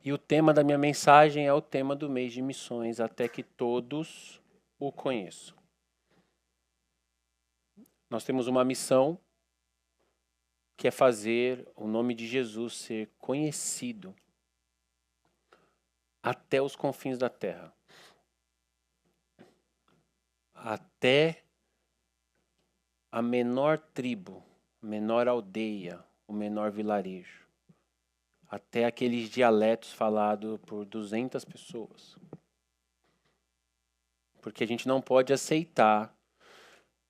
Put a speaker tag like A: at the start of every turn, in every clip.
A: E o tema da minha mensagem é o tema do mês de missões, até que todos o conheçam. Nós temos uma missão que é fazer o nome de Jesus ser conhecido até os confins da terra. Até a menor tribo, a menor aldeia, o menor vilarejo. Até aqueles dialetos falados por 200 pessoas. Porque a gente não pode aceitar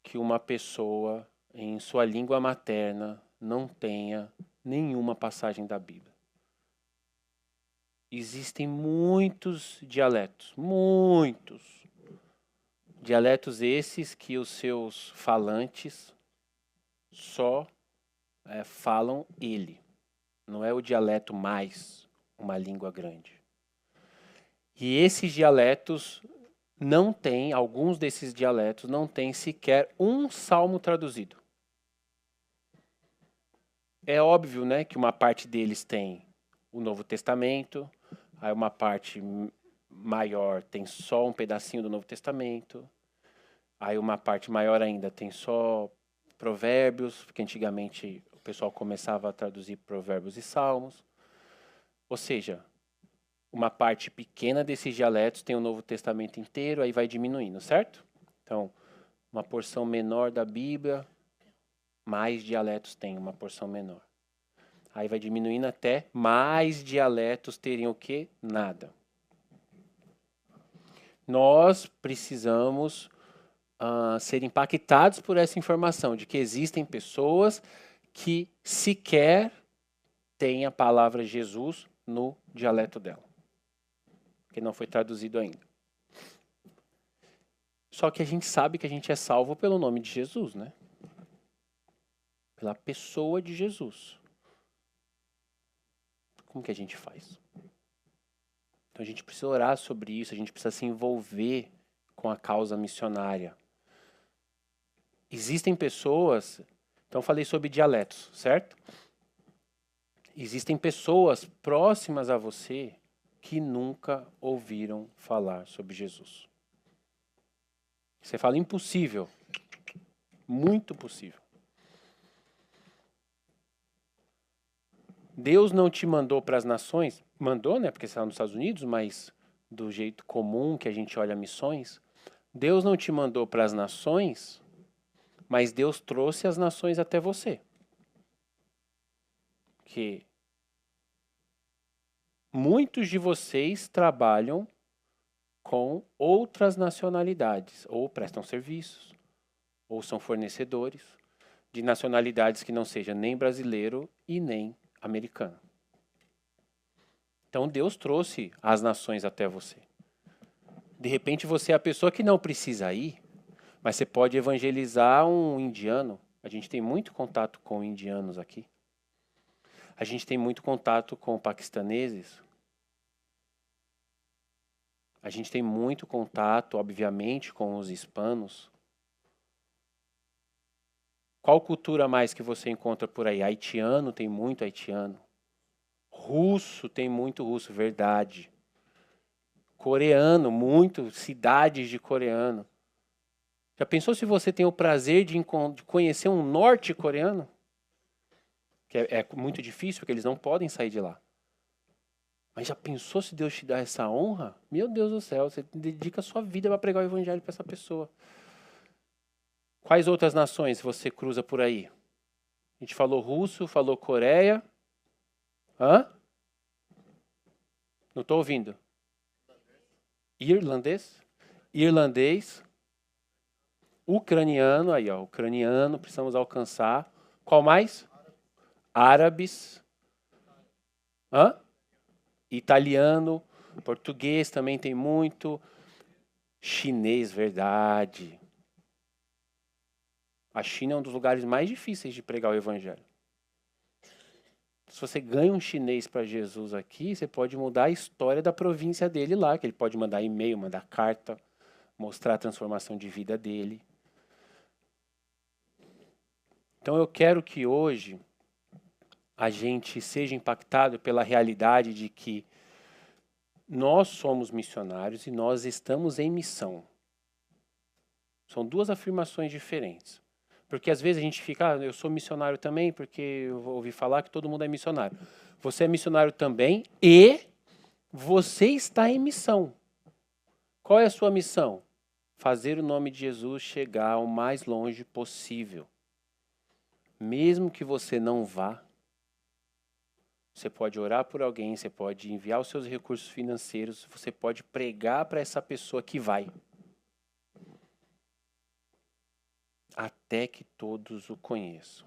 A: que uma pessoa em sua língua materna não tenha nenhuma passagem da Bíblia. Existem muitos dialetos, muitos. Dialetos esses que os seus falantes só falam ele. Não é o dialeto mais uma língua grande. E esses dialetos não têm, alguns desses dialetos não têm sequer um salmo traduzido. É óbvio, né, que uma parte deles tem o Novo Testamento, aí uma parte maior tem só um pedacinho do Novo Testamento, aí uma parte maior ainda tem só Provérbios, porque antigamente o pessoal começava a traduzir Provérbios e Salmos. Ou seja, uma parte pequena desses dialetos tem o Novo Testamento inteiro, aí vai diminuindo, certo? Então, uma porção menor da Bíblia, mais dialetos tem uma porção menor. Aí vai diminuindo até mais dialetos terem o quê? Nada. Nós precisamos ser impactados por essa informação de que existem pessoas que sequer têm a palavra Jesus no dialeto dela, que não foi traduzido ainda. Só que a gente sabe que a gente é salvo pelo nome de Jesus, né? Pela pessoa de Jesus. Como que a gente faz? Então a gente precisa orar sobre isso, a gente precisa se envolver com a causa missionária. Existem pessoas, então eu falei sobre dialetos, certo? Existem pessoas próximas a você que nunca ouviram falar sobre Jesus. Você fala impossível. Muito possível. Deus não te mandou para as nações, mandou, né, porque você está nos Estados Unidos, mas do jeito comum que a gente olha missões, Deus não te mandou para as nações, mas Deus trouxe as nações até você. Porque muitos de vocês trabalham com outras nacionalidades, ou prestam serviços, ou são fornecedores de nacionalidades que não seja nem brasileiro e nem americano. Então Deus trouxe as nações até você. De repente você é a pessoa que não precisa ir, mas você pode evangelizar um indiano. A gente tem muito contato com indianos aqui. A gente tem muito contato com paquistaneses. A gente tem muito contato, obviamente, com os hispanos. Qual cultura mais que você encontra por aí? Haitiano, tem muito haitiano. Russo, tem muito russo, verdade. Coreano, muito, cidades de coreano. Já pensou se você tem o prazer de conhecer um norte-coreano? Que é muito difícil, porque eles não podem sair de lá. Mas já pensou se Deus te dá essa honra? Meu Deus do céu, você dedica a sua vida para pregar o evangelho para essa pessoa. Quais outras nações você cruza por aí? A gente falou russo, falou Coreia. Hã? Não estou ouvindo. Irlandês? Irlandês. Ucraniano, aí ó, ucraniano, precisamos alcançar. Qual mais? Árabes. Hã? Italiano, português também tem muito. Chinês, verdade. A China é um dos lugares mais difíceis de pregar o evangelho. Se você ganha um chinês para Jesus aqui, você pode mudar a história da província dele lá, que ele pode mandar e-mail, mandar carta, mostrar a transformação de vida dele. Então eu quero que hoje a gente seja impactado pela realidade de que nós somos missionários e nós estamos em missão. São duas afirmações diferentes. Porque às vezes a gente fica, eu sou missionário também, porque eu ouvi falar que todo mundo é missionário. Você é missionário também e você está em missão. Qual é a sua missão? Fazer o nome de Jesus chegar o mais longe possível. Mesmo que você não vá, você pode orar por alguém, você pode enviar os seus recursos financeiros, você pode pregar para essa pessoa que vai. Até que todos o conheçam.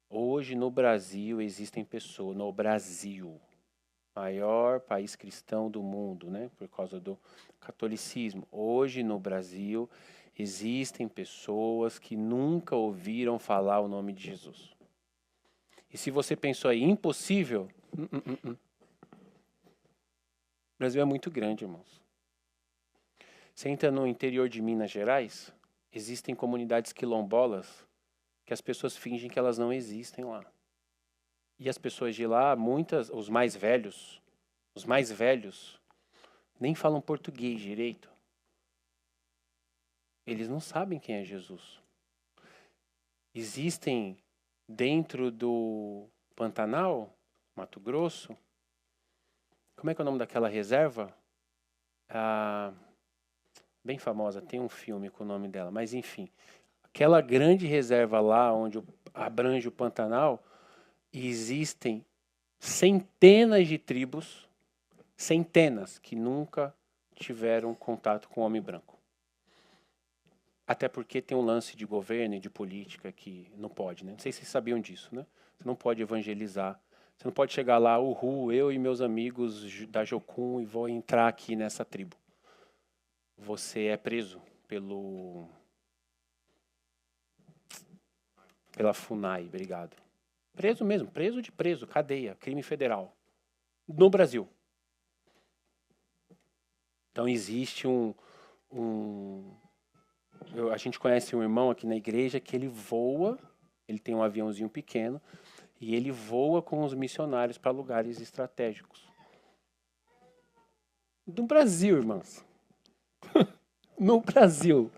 A: Hoje no Brasil existem pessoas, no Brasil, maior país cristão do mundo, né, por causa do catolicismo. Hoje no Brasil existem pessoas que nunca ouviram falar o nome de Jesus. E se você pensou aí, impossível, O Brasil é muito grande, irmãos. Você entra no interior de Minas Gerais, existem comunidades quilombolas que as pessoas fingem que elas não existem lá. E as pessoas de lá, muitas, os mais velhos, nem falam português direito. Eles não sabem quem é Jesus. Existem dentro do Pantanal, Mato Grosso, como é que é o nome daquela reserva? Bem famosa, tem um filme com o nome dela, mas enfim. Aquela grande reserva lá, onde abrange o Pantanal, existem centenas de tribos, centenas, que nunca tiveram contato com o homem branco. Até porque tem um lance de governo e de política que não pode, né? Não sei se vocês sabiam disso, né? Você não pode evangelizar. Você não pode chegar lá, eu e meus amigos da Jocum e vou entrar aqui nessa tribo. Você é preso pela FUNAI, obrigado. Preso mesmo, preso, cadeia, crime federal. No Brasil. Então existe a gente conhece um irmão aqui na igreja que ele voa, ele tem um aviãozinho pequeno, e ele voa com os missionários para lugares estratégicos. No Brasil, irmãos. No Brasil.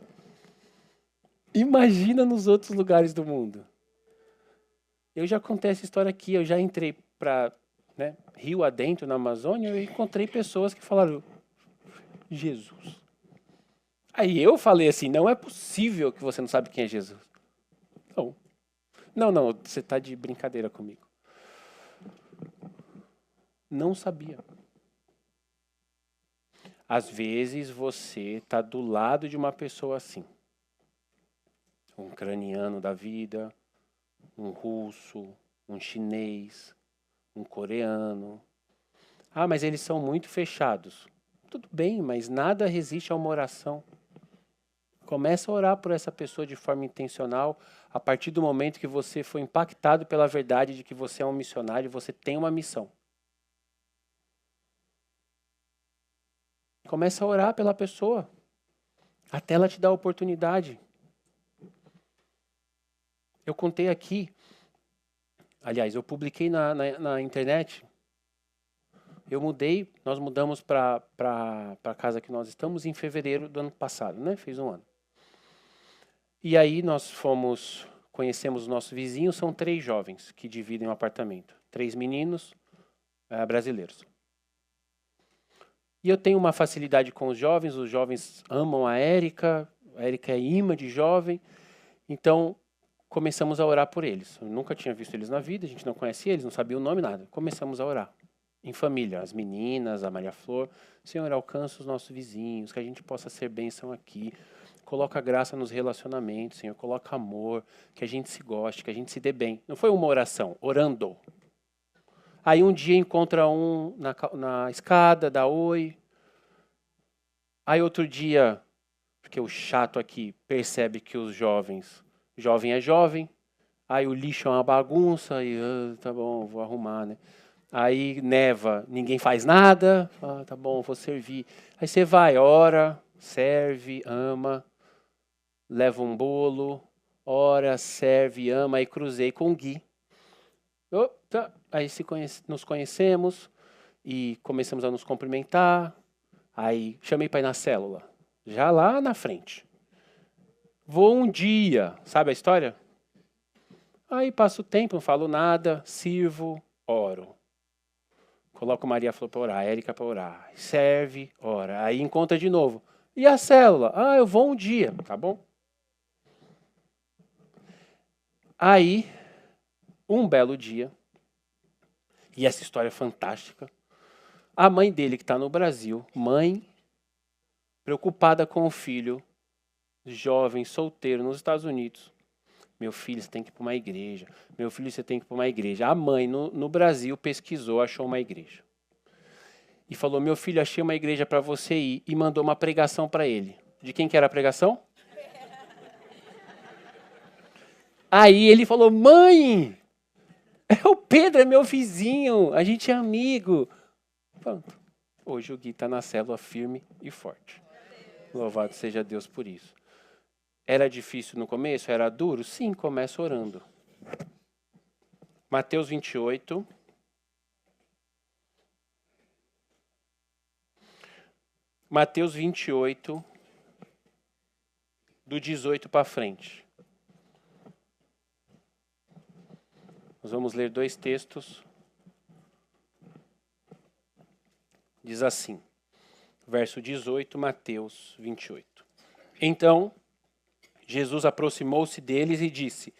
A: Imagina nos outros lugares do mundo. Eu já contei essa história aqui, eu já entrei para rio adentro na Amazônia, eu encontrei pessoas que falaram, Jesus. Aí eu falei assim, não é possível que você não sabe quem é Jesus. Não, você está de brincadeira comigo. Não sabia. Às vezes você está do lado de uma pessoa assim. Um ucraniano da vida, um russo, um chinês, um coreano. Ah, mas eles são muito fechados. Tudo bem, mas nada resiste a uma oração. Começa a orar por essa pessoa de forma intencional, a partir do momento que você foi impactado pela verdade de que você é um missionário e você tem uma missão. Começa a orar pela pessoa, até ela te dar a oportunidade. Eu contei aqui, aliás, eu publiquei na internet. Nós mudamos para a casa que nós estamos em fevereiro do ano passado, né? Fez um ano. E aí nós conhecemos o nosso vizinho, são 3 jovens que dividem um apartamento. 3 meninos brasileiros. E eu tenho uma facilidade com os jovens amam a Érica é imã de jovem, então começamos a orar por eles. Eu nunca tinha visto eles na vida, a gente não conhecia eles, não sabia o nome, nada. Começamos a orar. Em família, as meninas, a Maria Flor. Senhor, alcança os nossos vizinhos, que a gente possa ser bênção aqui. Coloca graça nos relacionamentos, Senhor. Coloca amor, que a gente se goste, que a gente se dê bem. Não foi uma oração, orando. Aí um dia encontra um na escada, dá oi. Aí outro dia, porque o chato aqui percebe que jovem é jovem. Aí o lixo é uma bagunça, e tá bom, vou arrumar, né? Aí neva, ninguém faz nada, tá bom, vou servir. Aí você vai, ora, serve, ama, leva um bolo, ora, serve, ama, aí cruzei com o Gui. Aí nos conhecemos, e começamos a nos cumprimentar. Aí chamei para ir na célula, já lá na frente. Vou um dia, sabe a história? Aí passo o tempo, não falo nada, sirvo, oro. Coloco Maria Flor para orar, a Érica para orar. Serve, ora. Aí encontra de novo. E a célula? Ah, eu vou um dia, tá bom? Aí, um belo dia, e essa história é fantástica, a mãe dele que está no Brasil, mãe, preocupada com o filho, jovem, solteiro, nos Estados Unidos. Meu filho, você tem que ir para uma igreja. Meu filho, você tem que ir para uma igreja. A mãe, no Brasil, pesquisou, achou uma igreja. E falou, meu filho, achei uma igreja para você ir. E mandou uma pregação para ele. De quem que era a pregação? Aí ele falou, mãe, é o Pedro, é meu vizinho, a gente é amigo. Pronto. Hoje o Gui está na célula firme e forte. Louvado seja Deus por isso. Era difícil no começo? Era duro? Sim, começa orando. Mateus 28. Mateus 28, do 18 para frente. Nós vamos ler 2 textos. Diz assim, verso 18, Mateus 28. Então, Jesus aproximou-se deles e disse,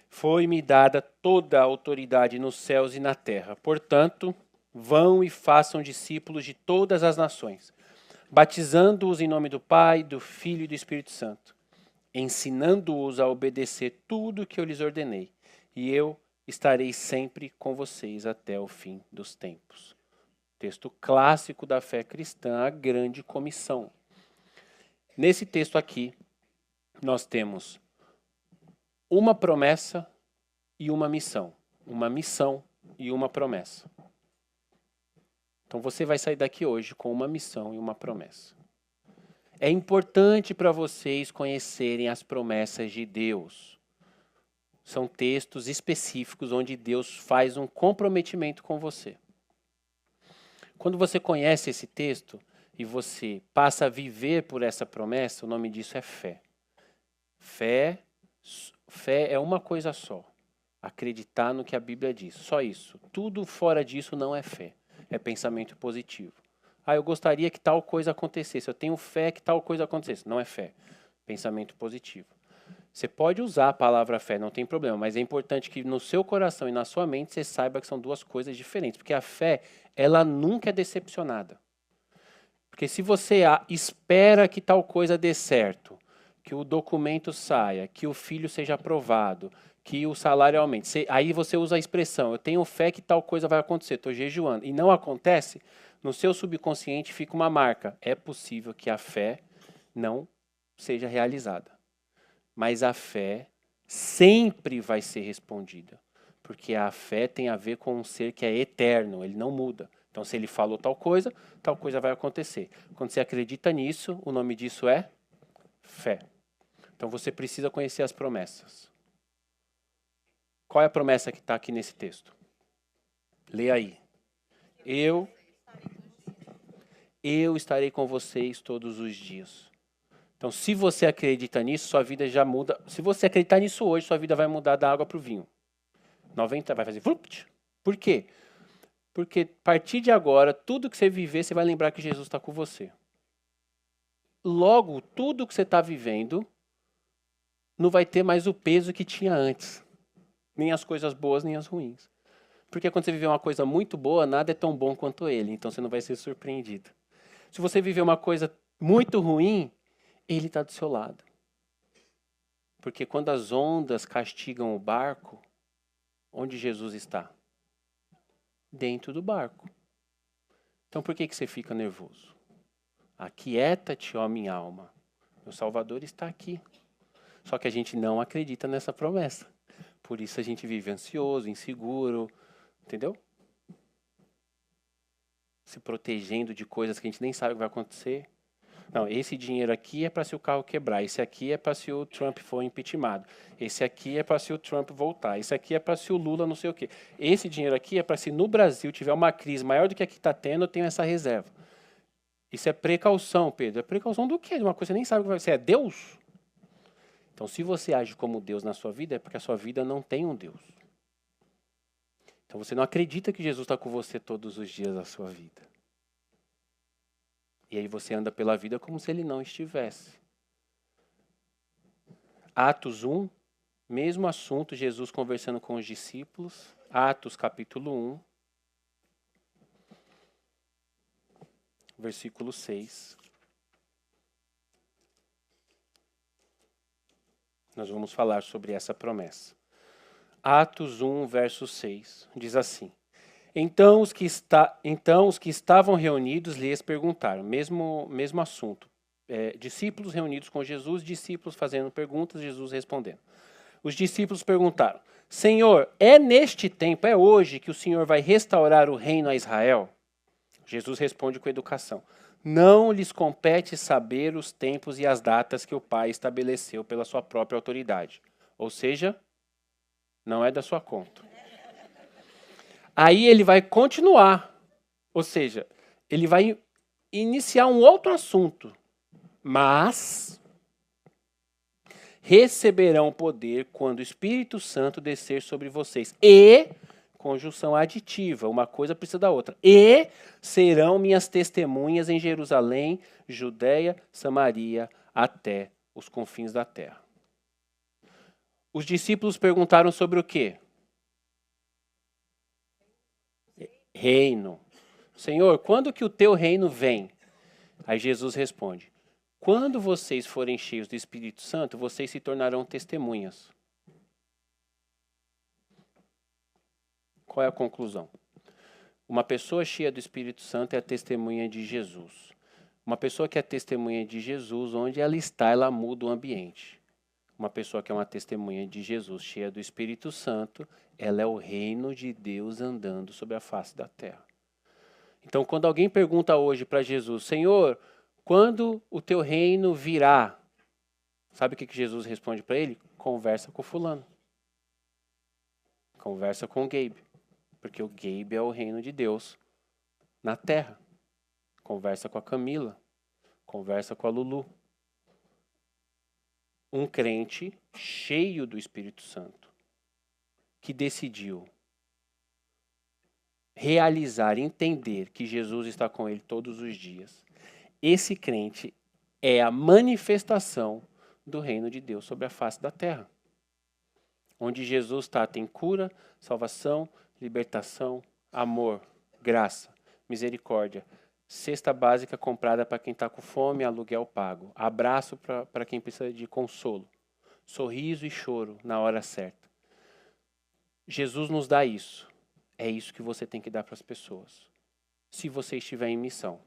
A: foi-me dada toda a autoridade nos céus e na terra. Portanto, vão e façam discípulos de todas as nações, batizando-os em nome do Pai, do Filho e do Espírito Santo, ensinando-os a obedecer tudo o que eu lhes ordenei. E eu estarei sempre com vocês até o fim dos tempos. Texto clássico da fé cristã, a grande comissão. Nesse texto aqui, nós temos uma promessa e uma missão. Uma missão e uma promessa. Então você vai sair daqui hoje com uma missão e uma promessa. É importante para vocês conhecerem as promessas de Deus. São textos específicos onde Deus faz um comprometimento com você. Quando você conhece esse texto e você passa a viver por essa promessa, o nome disso é fé. Fé é uma coisa só. Acreditar no que a Bíblia diz. Só isso. Tudo fora disso não é fé. É pensamento positivo. Ah, eu gostaria que tal coisa acontecesse. Eu tenho fé que tal coisa acontecesse. Não é fé. Pensamento positivo. Você pode usar a palavra fé, não tem problema, mas é importante que no seu coração e na sua mente você saiba que são duas coisas diferentes, porque a fé, ela nunca é decepcionada. Porque se você espera que tal coisa dê certo, que o documento saia, que o filho seja aprovado, que o salário aumente, aí você usa a expressão, eu tenho fé que tal coisa vai acontecer, estou jejuando, e não acontece, no seu subconsciente fica uma marca. É possível que a fé não seja realizada. Mas a fé sempre vai ser respondida. Porque a fé tem a ver com um ser que é eterno, ele não muda. Então, se ele falou tal coisa vai acontecer. Quando você acredita nisso, o nome disso é fé. Então, você precisa conhecer as promessas. Qual é a promessa que está aqui nesse texto? Lê aí. Eu estarei com vocês todos os dias. Então, se você acredita nisso, sua vida já muda. Se você acreditar nisso hoje, sua vida vai mudar da água para o vinho. 90 vai fazer... Por quê? Porque a partir de agora, tudo que você viver, você vai lembrar que Jesus está com você. Logo, tudo que você está vivendo não vai ter mais o peso que tinha antes. Nem as coisas boas, nem as ruins. Porque quando você viver uma coisa muito boa, nada é tão bom quanto ele. Então, você não vai ser surpreendido. Se você viver uma coisa muito ruim, ele está do seu lado. Porque quando as ondas castigam o barco, onde Jesus está? Dentro do barco. Então por que você fica nervoso? Aquieta-te, ó minha alma. Meu Salvador está aqui. Só que a gente não acredita nessa promessa. Por isso a gente vive ansioso, inseguro, entendeu? Se protegendo de coisas que a gente nem sabe o que vai acontecer. Não, esse dinheiro aqui é para se o carro quebrar, esse aqui é para se o Trump for impeachmentado, esse aqui é para se o Trump voltar, esse aqui é para se o Lula não sei o quê. Esse dinheiro aqui é para se no Brasil tiver uma crise maior do que a que está tendo, eu tenho essa reserva. Isso é precaução, Pedro. É precaução do quê? De uma coisa que você nem sabe o que vai ser. É Deus? Então, se você age como Deus na sua vida, é porque a sua vida não tem um Deus. Então, você não acredita que Jesus está com você todos os dias da sua vida. E aí você anda pela vida como se ele não estivesse. Atos 1, mesmo assunto, Jesus conversando com os discípulos. Atos capítulo 1, versículo 6. Nós vamos falar sobre essa promessa. Atos 1, verso 6, diz assim: Então os que estavam reunidos lhes perguntaram, mesmo assunto, discípulos reunidos com Jesus, discípulos fazendo perguntas, Jesus respondendo. Os discípulos perguntaram: Senhor, é neste tempo, é hoje que o Senhor vai restaurar o reino a Israel? Jesus responde com educação: Não lhes compete saber os tempos e as datas que o Pai estabeleceu pela sua própria autoridade. Ou seja, não é da sua conta. Aí ele vai continuar. Ou seja, ele vai iniciar um outro assunto. Mas receberão poder quando o Espírito Santo descer sobre vocês. E, conjunção aditiva, uma coisa precisa da outra. E serão minhas testemunhas em Jerusalém, Judeia, Samaria, até os confins da terra. Os discípulos perguntaram sobre o quê? Reino. Senhor, quando que o teu reino vem? Aí Jesus responde: Quando vocês forem cheios do Espírito Santo, vocês se tornarão testemunhas. Qual é a conclusão? Uma pessoa cheia do Espírito Santo é a testemunha de Jesus. Uma pessoa que é testemunha de Jesus, onde ela está, ela muda o ambiente. Uma pessoa que é uma testemunha de Jesus, cheia do Espírito Santo, ela é o reino de Deus andando sobre a face da terra. Então, quando alguém pergunta hoje para Jesus: Senhor, quando o teu reino virá? Sabe o que Jesus responde para ele? Conversa com o fulano. Conversa com o Gabe. Porque o Gabe é o reino de Deus na terra. Conversa com a Camila. Conversa com a Lulu. Um crente cheio do Espírito Santo que decidiu realizar, entender que Jesus está com ele todos os dias. Esse crente é a manifestação do reino de Deus sobre a face da terra. Onde Jesus está, tem cura, salvação, libertação, amor, graça, misericórdia, cesta básica comprada para quem está com fome, aluguel pago, abraço para quem precisa de consolo, sorriso e choro na hora certa. Jesus nos dá isso. É isso que você tem que dar para as pessoas, se você estiver em missão.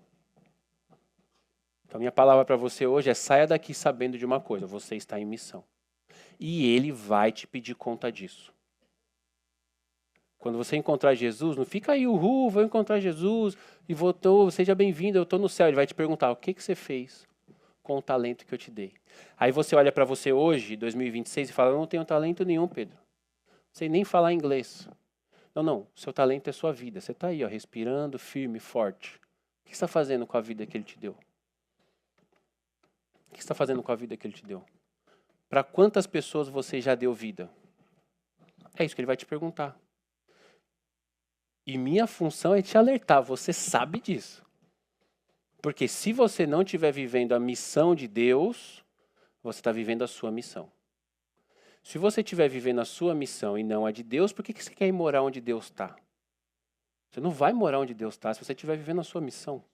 A: Então, minha palavra para você hoje é: saia daqui sabendo de uma coisa: você está em missão. E ele vai te pedir conta disso. Quando você encontrar Jesus, não fica aí, uhul, vou encontrar Jesus e seja bem-vindo, eu estou no céu. Ele vai te perguntar: o que você fez com o talento que eu te dei? Aí você olha para você hoje, 2026, e fala: eu não tenho talento nenhum, Pedro. Não sei nem falar inglês. Não, seu talento é sua vida. Você está aí, ó, respirando, firme, forte. O que você está fazendo com a vida que ele te deu? O que você está fazendo com a vida que ele te deu? Para quantas pessoas você já deu vida? É isso que ele vai te perguntar. E minha função é te alertar, você sabe disso. Porque se você não estiver vivendo a missão de Deus, você está vivendo a sua missão. Se você estiver vivendo a sua missão e não a de Deus, por que você quer ir morar onde Deus está? Você não vai morar onde Deus está se você estiver vivendo a sua missão.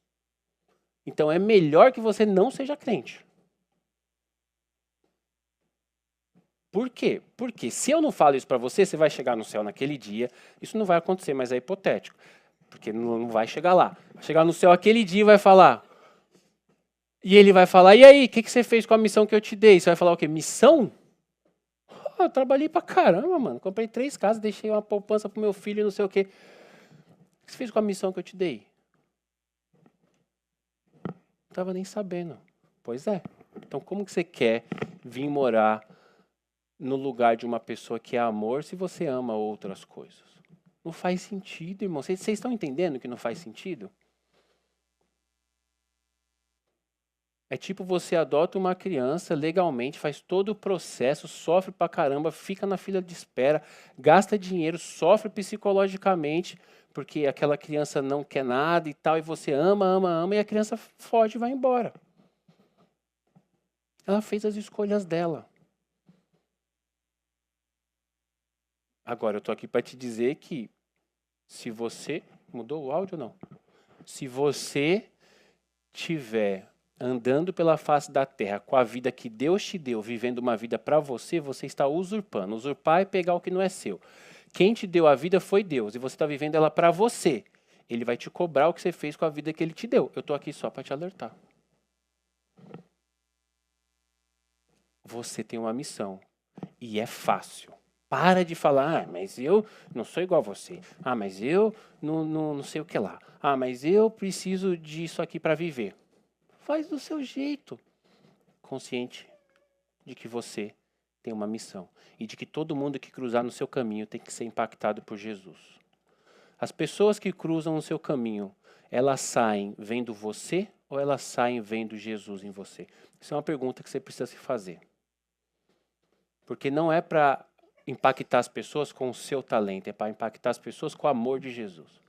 A: Então é melhor que você não seja crente. Por quê? Porque se eu não falo isso para você, você vai chegar no céu naquele dia. Isso não vai acontecer, mas é hipotético. Porque não vai chegar lá. Vai chegar no céu aquele dia e vai falar. E ele vai falar: e aí, o que você fez com a missão que eu te dei? Você vai falar o quê? Missão? Oh, eu trabalhei pra caramba, mano. Comprei 3 casas, deixei uma poupança pro meu filho e não sei o quê. O que você fez com a missão que eu te dei? Não estava nem sabendo. Pois é. Então como que você quer vir morar no lugar de uma pessoa que é amor se você ama outras coisas? Não faz sentido, irmão. Vocês estão entendendo que não faz sentido? É tipo você adota uma criança legalmente, faz todo o processo, sofre pra caramba, fica na fila de espera, gasta dinheiro, sofre psicologicamente, porque aquela criança não quer nada e tal, e você ama, ama, ama, e a criança foge e vai embora. Ela fez as escolhas dela. Agora, eu tô aqui para te dizer que se você... Mudou o áudio ou não? Se você tiver andando pela face da terra com a vida que Deus te deu, vivendo uma vida para você, você está usurpando. Usurpar é pegar o que não é seu. Quem te deu a vida foi Deus e você está vivendo ela para você. Ele vai te cobrar o que você fez com a vida que ele te deu. Eu estou aqui só para te alertar. Você tem uma missão e é fácil. Para de falar, mas eu não sou igual a você. Mas eu não sei o que lá. Mas eu preciso disso aqui para viver. Faz do seu jeito. Consciente de que você tem uma missão. E de que todo mundo que cruzar no seu caminho tem que ser impactado por Jesus. As pessoas que cruzam no seu caminho, elas saem vendo você ou elas saem vendo Jesus em você? Isso é uma pergunta que você precisa se fazer. Porque não é para impactar as pessoas com o seu talento, é para impactar as pessoas com o amor de Jesus.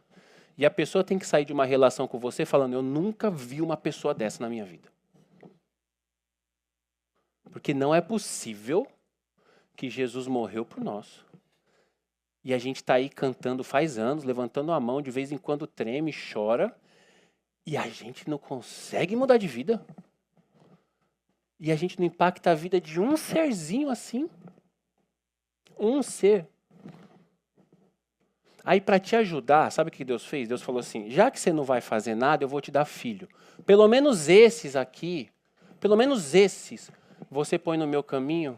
A: E a pessoa tem que sair de uma relação com você falando, eu nunca vi uma pessoa dessa na minha vida. Porque não é possível que Jesus morreu por nós. E a gente está aí cantando faz anos, levantando a mão, de vez em quando treme, chora, e a gente não consegue mudar de vida. E a gente não impacta a vida de um serzinho assim. Um ser. Aí para te ajudar, sabe o que Deus fez? Deus falou assim, já que você não vai fazer nada, eu vou te dar filho. Pelo menos esses aqui, você põe no meu caminho.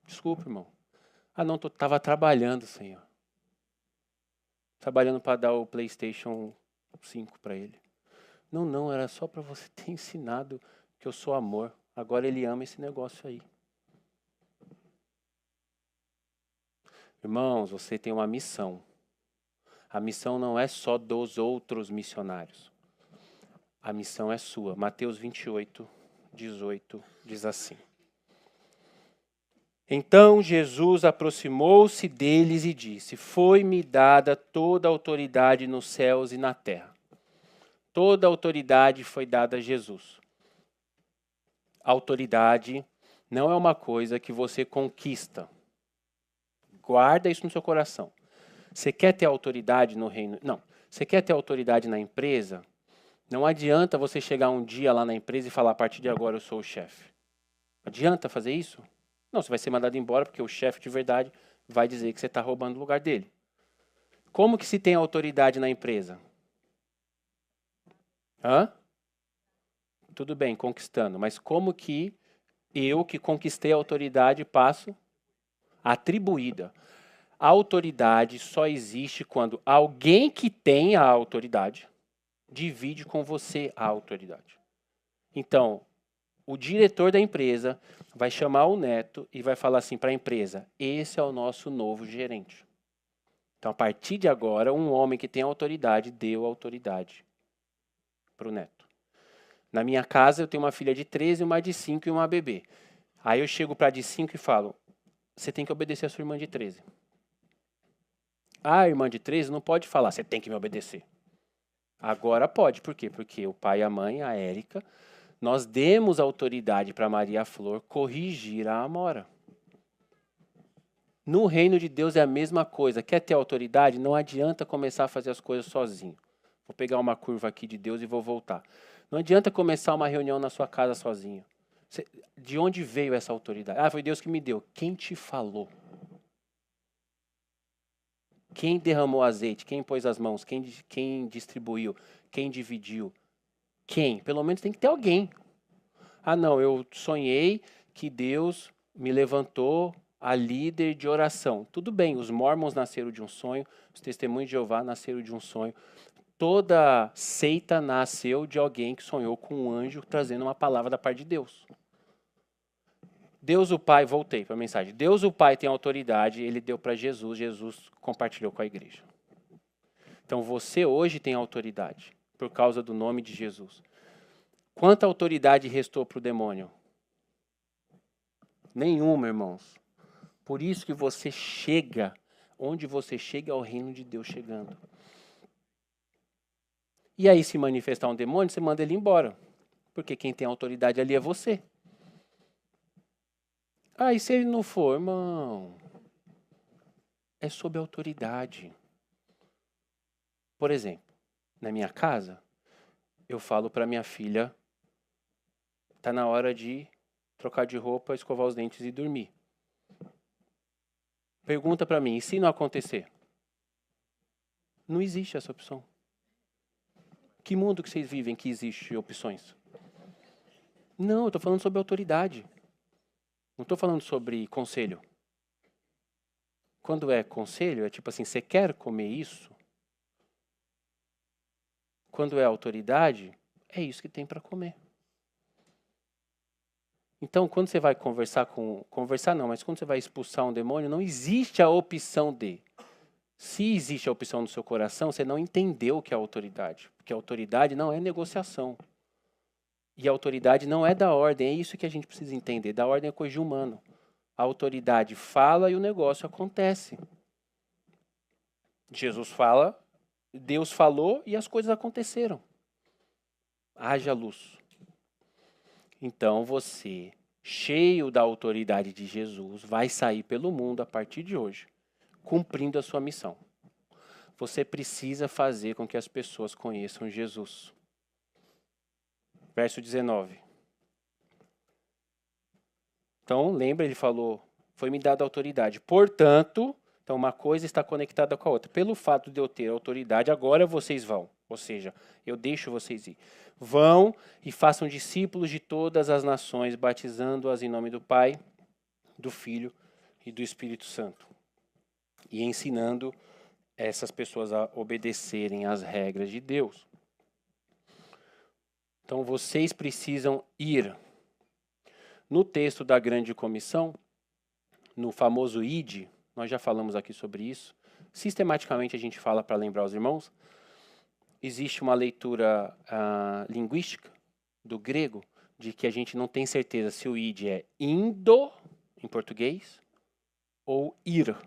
A: Desculpa, irmão. Não, estava trabalhando, Senhor. Trabalhando para dar o PlayStation 5 para ele. Não, era só para você ter ensinado que eu sou amor. Agora ele ama esse negócio aí. Irmãos, você tem uma missão. A missão não é só dos outros missionários. A missão é sua. Mateus 28, 18 diz assim. Então Jesus aproximou-se deles e disse, foi-me dada toda a autoridade nos céus e na terra. Toda a autoridade foi dada a Jesus. A autoridade não é uma coisa que você conquista. Guarda isso no seu coração. Você quer ter autoridade no reino? Não. Você quer ter autoridade na empresa? Não adianta você chegar um dia lá na empresa e falar, a partir de agora eu sou o chefe. Adianta fazer isso? Não, você vai ser mandado embora porque o chefe de verdade vai dizer que você está roubando o lugar dele. Como que se tem autoridade na empresa? Tudo bem, conquistando. Mas como que eu que conquistei a autoridade passo atribuída? A autoridade só existe quando alguém que tem a autoridade divide com você a autoridade. Então, o diretor da empresa vai chamar o neto e vai falar assim para a empresa, esse é o nosso novo gerente. Então, a partir de agora, um homem que tem autoridade deu autoridade para o neto. Na minha casa, eu tenho uma filha de 13, uma de 5 e uma bebê. Aí eu chego para a de 5 e falo, você tem que obedecer a sua irmã de 13. A irmã de 13 não pode falar, você tem que me obedecer. Agora pode, por quê? Porque o pai e a mãe, a Érica, nós demos autoridade para Maria Flor corrigir a Amora. No reino de Deus é a mesma coisa. Quer ter autoridade? Não adianta começar a fazer as coisas sozinho. Vou pegar uma curva aqui de Deus e vou voltar. Não adianta começar uma reunião na sua casa sozinho. De onde veio essa autoridade? Foi Deus que me deu. Quem te falou? Quem derramou azeite? Quem pôs as mãos? Quem distribuiu? Quem dividiu? Quem? Pelo menos tem que ter alguém. Não, eu sonhei que Deus me levantou a líder de oração. Tudo bem, os mormons nasceram de um sonho, os testemunhos de Jeová nasceram de um sonho. Toda seita nasceu de alguém que sonhou com um anjo trazendo uma palavra da parte de Deus. Deus o Pai, voltei para a mensagem. Deus o Pai tem autoridade, ele deu para Jesus, Jesus compartilhou com a igreja. Então você hoje tem autoridade por causa do nome de Jesus. Quanta autoridade restou para o demônio? Nenhuma, irmãos. Por isso que você chega, onde você chega é o reino de Deus chegando. E aí, se manifestar um demônio, você manda ele embora. Porque quem tem autoridade ali é você. Ah, e se ele não for, irmão? É sob autoridade. Por exemplo, na minha casa, eu falo para minha filha, tá na hora de trocar de roupa, escovar os dentes e dormir. Pergunta para mim, e se não acontecer? Não existe essa opção. Que mundo que vocês vivem que existe opções? Não, eu estou falando sobre autoridade. Não estou falando sobre conselho. Quando é conselho, é tipo assim, você quer comer isso? Quando é autoridade, é isso que tem para comer. Então, quando você vai conversar não, mas quando você vai expulsar um demônio, não existe a opção de. Se existe a opção no seu coração, você não entendeu o que é autoridade. Porque a autoridade não é negociação. E a autoridade não é da ordem, é isso que a gente precisa entender. Da ordem é coisa de humano. A autoridade fala e o negócio acontece. Jesus fala, Deus falou e as coisas aconteceram. Haja luz. Então você, cheio da autoridade de Jesus, vai sair pelo mundo a partir de hoje, cumprindo a sua missão. Você precisa fazer com que as pessoas conheçam Jesus. Verso 19. Então, lembra, ele falou, foi-me dada autoridade. Portanto, então uma coisa está conectada com a outra. Pelo fato de eu ter autoridade, agora vocês vão. Ou seja, eu deixo vocês ir. Vão e façam discípulos de todas as nações, batizando-as em nome do Pai, do Filho e do Espírito Santo. E ensinando essas pessoas a obedecerem às regras de Deus. Então, vocês precisam ir. No texto da Grande Comissão, no famoso ID, nós já falamos aqui sobre isso, sistematicamente a gente fala para lembrar os irmãos, existe uma leitura linguística do grego de que a gente não tem certeza se o ID é indo, em português, ou ir.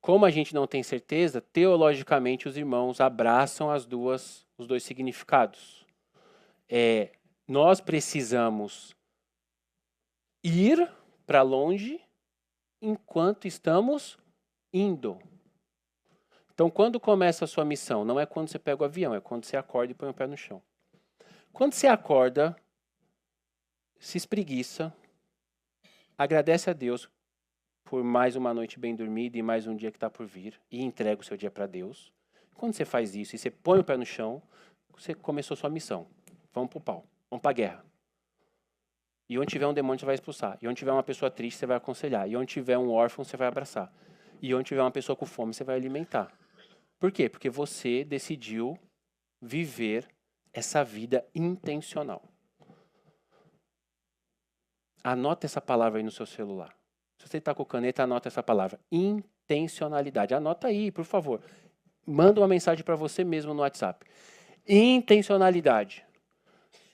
A: Como a gente não tem certeza, teologicamente os irmãos abraçam os dois significados. Nós precisamos ir para longe enquanto estamos indo. Então, quando começa a sua missão, não é quando você pega o avião, é quando você acorda e põe o pé no chão. Quando você acorda, se espreguiça, agradece a Deus por mais uma noite bem dormida e mais um dia que está por vir, e entrega o seu dia para Deus. Quando você faz isso e você põe o pé no chão, você começou sua missão. Vamos para o pau, vamos para a guerra. E onde tiver um demônio, você vai expulsar. E onde tiver uma pessoa triste, você vai aconselhar. E onde tiver um órfão, você vai abraçar. E onde tiver uma pessoa com fome, você vai alimentar. Por quê? Porque você decidiu viver essa vida intencional. Anota essa palavra aí no seu celular. Se você está com caneta, anota essa palavra. Intencionalidade. Anota aí, por favor. Manda uma mensagem para você mesmo no WhatsApp. Intencionalidade.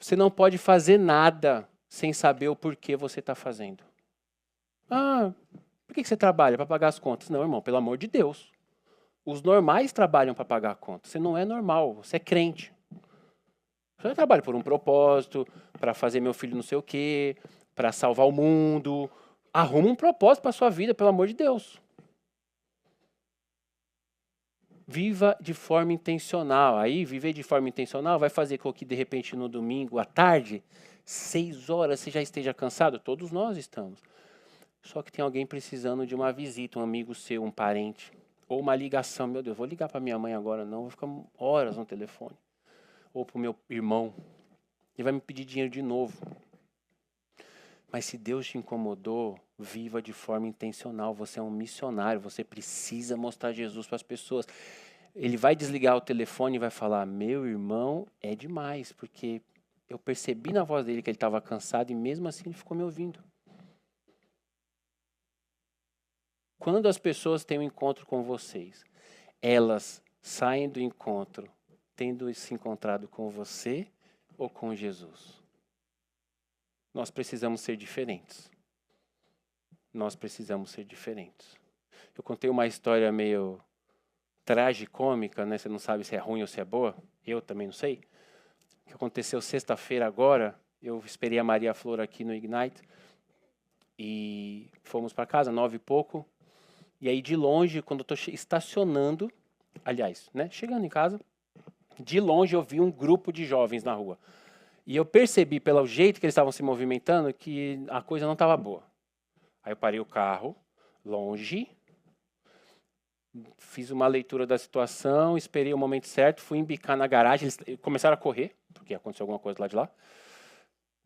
A: Você não pode fazer nada sem saber o porquê você está fazendo. Ah, por que você trabalha? Para pagar as contas? Não, irmão, pelo amor de Deus. Os normais trabalham para pagar a conta. Você não é normal, você é crente. Você trabalha por um propósito, para fazer meu filho não sei o quê, para salvar o mundo. Arruma um propósito para a sua vida, pelo amor de Deus. Viva de forma intencional. Aí, viver de forma intencional vai fazer com que, de repente, no domingo, à tarde, 6 horas, você já esteja cansado. Todos nós estamos. Só que tem alguém precisando de uma visita, um amigo seu, um parente. Ou uma ligação. Meu Deus, vou ligar para minha mãe agora, não. Vou ficar horas no telefone. Ou para o meu irmão. Ele vai me pedir dinheiro de novo. Mas se Deus te incomodou, viva de forma intencional. Você é um missionário. Você precisa mostrar Jesus para as pessoas. ele vai desligar o telefone e vai falar: meu irmão é demais, porque eu percebi na voz dele que ele estava cansado e mesmo assim ele ficou me ouvindo. Quando as pessoas têm um encontro com vocês, elas saem do encontro tendo se encontrado com você ou com Jesus? Nós precisamos ser diferentes. Nós precisamos ser diferentes. Eu contei uma história meio tragicômica, né? Você não sabe se é ruim ou se é boa. Eu também não sei. O que aconteceu sexta-feira agora, eu esperei a Maria Flor aqui no Ignite e fomos para casa, 9 e pouco. E aí de longe, quando eu estou estacionando, aliás, né, chegando em casa, de longe eu vi um grupo de jovens na rua. E eu percebi pelo jeito que eles estavam se movimentando que a coisa não estava boa. Aí eu parei o carro, longe, fiz uma leitura da situação, esperei o momento certo, fui embicar na garagem, eles começaram a correr, porque aconteceu alguma coisa lá de lá.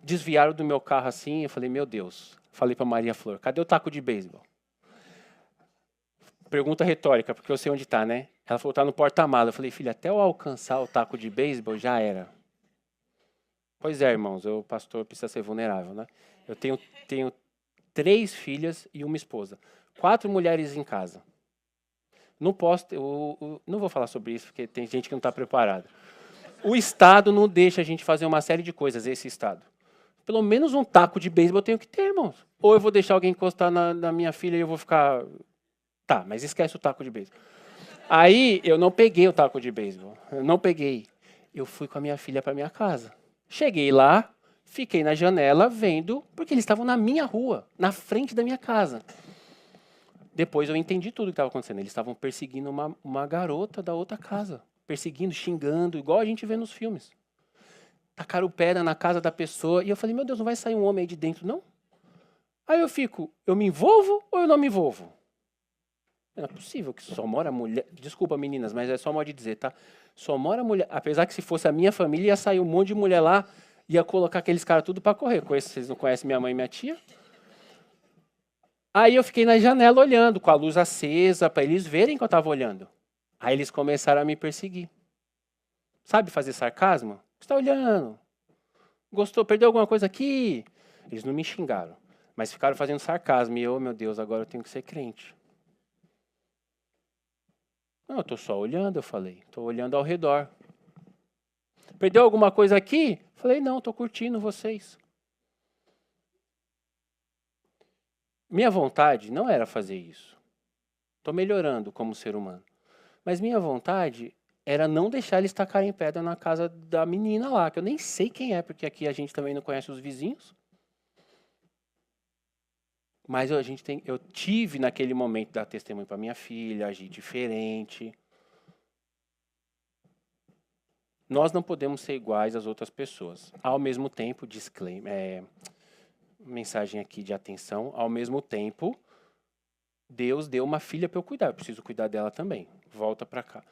A: Desviaram do meu carro assim, eu falei, meu Deus. Falei para Maria Flor, cadê o taco de beisebol? Pergunta retórica, porque eu sei onde está, né? Ela falou, tá no porta-mala. Eu falei, filha, até eu alcançar o taco de beisebol, já era. Pois é, irmãos, o pastor precisa ser vulnerável, né? Eu tenho 3 filhas e uma esposa. 4 mulheres em casa. Não posso, não vou falar sobre isso, porque tem gente que não está preparada. O Estado não deixa a gente fazer uma série de coisas, esse Estado. Pelo menos um taco de beisebol eu tenho que ter, irmãos. Ou eu vou deixar alguém encostar na minha filha e eu vou ficar... Tá, mas esquece o taco de beisebol. Aí eu não peguei o taco de beisebol. Eu não peguei. Eu fui com a minha filha para minha casa. Cheguei lá, fiquei na janela vendo, porque eles estavam na minha rua, na frente da minha casa. Depois eu entendi tudo o que estava acontecendo. Eles estavam perseguindo uma garota da outra casa. Perseguindo, xingando, igual a gente vê nos filmes. Tacaram pedra na casa da pessoa. E eu falei, meu Deus, não vai sair um homem aí de dentro, não? Aí eu me envolvo ou eu não me envolvo? Não é possível que só mora mulher. Desculpa, meninas, mas é só modo de dizer, tá? Só mora mulher. Apesar que se fosse a minha família, ia sair um monte de mulher lá, ia colocar aqueles caras tudo para correr. Vocês não conhecem minha mãe e minha tia? Aí eu fiquei na janela olhando, com a luz acesa, para eles verem que eu estava olhando. Aí eles começaram a me perseguir. Sabe fazer sarcasmo? Você está olhando? Gostou? Perdeu alguma coisa aqui? Eles não me xingaram, mas ficaram fazendo sarcasmo. E eu, meu Deus, agora eu tenho que ser crente. Não, eu estou só olhando, eu falei. Estou olhando ao redor. Perdeu alguma coisa aqui? Falei, não, estou curtindo vocês. Minha vontade não era fazer isso. Estou melhorando como ser humano. Mas minha vontade era não deixar eles tacarem pedra na casa da menina lá, que eu nem sei quem é, porque aqui a gente também não conhece os vizinhos. Mas eu tive naquele momento dar testemunho para minha filha, agir diferente. Nós não podemos ser iguais às outras pessoas. Ao mesmo tempo, disclaimer, mensagem aqui de atenção, ao mesmo tempo, Deus deu uma filha para eu cuidar, eu preciso cuidar dela também. Volta para cá.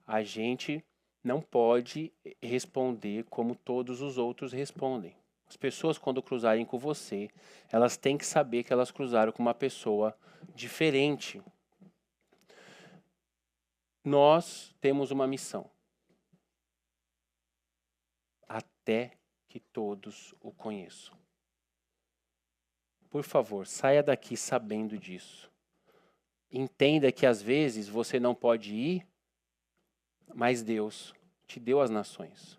A: A gente não pode responder como todos os outros respondem. As pessoas, quando cruzarem com você, elas têm que saber que elas cruzaram com uma pessoa diferente. Nós temos uma missão. Até que todos o conheçam. Por favor, saia daqui sabendo disso. Entenda que às vezes você não pode ir, mas Deus te deu as nações.